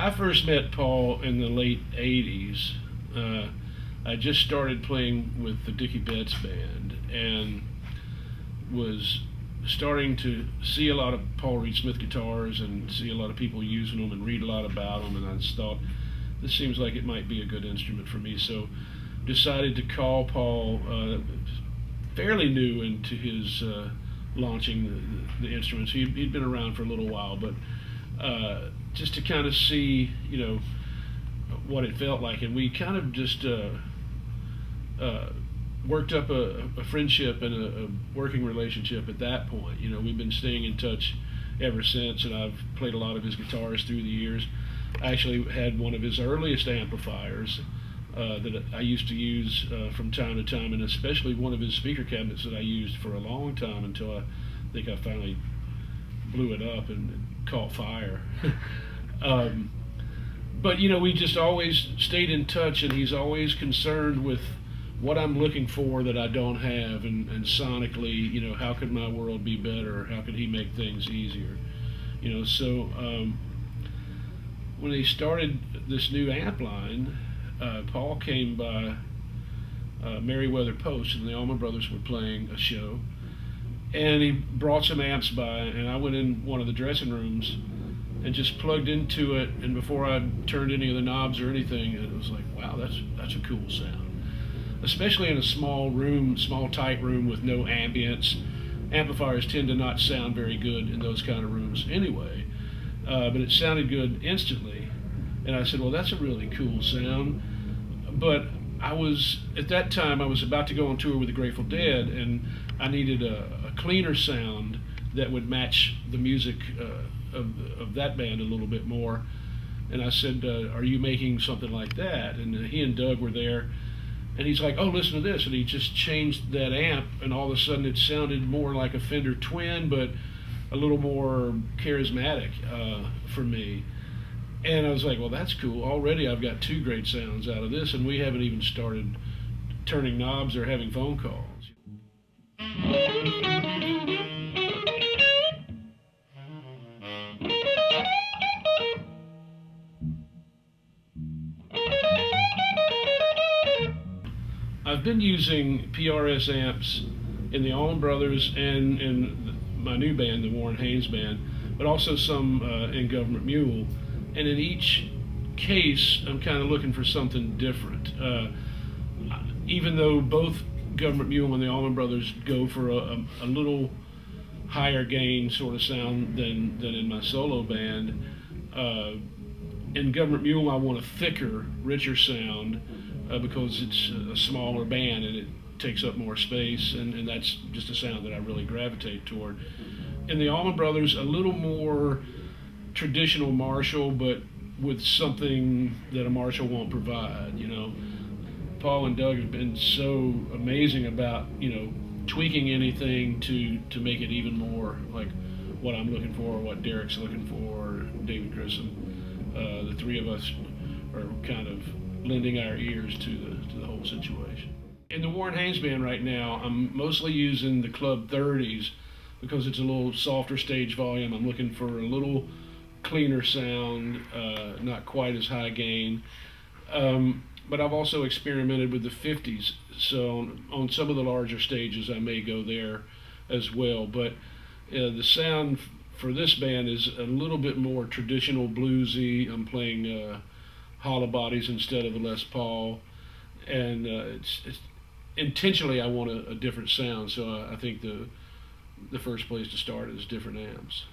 I first met Paul in the late '80s. I just started playing with the Dickie Betts band and was starting to see a lot of Paul Reed Smith guitars and see a lot of people using them and read a lot about them, and I just thought, this seems like it might be a good instrument for me. So decided to call Paul, fairly new into his launching the instruments. He'd been around for a little while, but just to kind of see, what it felt like. And we kind of just worked up a friendship and a working relationship at that point. We've been staying in touch ever since, and I've played a lot of his guitars through the years. I actually had one of his earliest amplifiers that I used to use from time to time, and especially one of his speaker cabinets that I used for a long time until I think I finally blew it up and caught fire. But we just always stayed in touch, and he's always concerned with what I'm looking for that I don't have, and sonically, how could my world be better? How could he make things easier? So when he started this new amp line, Paul came by Merriweather Post, and the Allman Brothers were playing a show, and he brought some amps by, and I went in one of the dressing rooms and just plugged into it, and before I turned any of the knobs or anything, it was like, wow, that's a cool sound. Especially in a small room, small tight room with no ambience. Amplifiers tend to not sound very good in those kind of rooms anyway, but it sounded good instantly. And I said, well, that's a really cool sound. But at that time, I was about to go on tour with the Grateful Dead, and I needed a cleaner sound that would match the music of that band a little bit more. And I said, are you making something like that? And he and Doug were there, and he's like, oh, listen to this. And he just changed that amp, and all of a sudden it sounded more like a Fender Twin, but a little more charismatic for me. And I was like, well, that's cool. Already I've got two great sounds out of this, and we haven't even started turning knobs or having phone calls. I've been using PRS amps in the Allman Brothers and in my new band, the Warren Haynes band, but also some in Gov't Mule. And in each case, I'm kind of looking for something different. Even though both Gov't Mule and the Allman Brothers go for a little higher gain sort of sound than in my solo band, in Gov't Mule I want a thicker, richer sound because it's a smaller band and it takes up more space, and that's just a sound that I really gravitate toward. In the Allman Brothers, a little more traditional Marshall, but with something that a Marshall won't provide. Paul and Doug have been so amazing about tweaking anything to make it even more like what I'm looking for, what Derek's looking for, David Grissom. The three of us are kind of lending our ears to the whole situation. In the Warren Haynes band right now, I'm mostly using the Club 30s because it's a little softer stage volume. I'm looking for a little cleaner sound, not quite as high gain. But I've also experimented with the 50s, so on some of the larger stages I may go there as well. But the sound for this band is a little bit more traditional bluesy. I'm playing hollow bodies instead of a Les Paul, and it's intentionally I want a different sound, so I think the first place to start is different amps.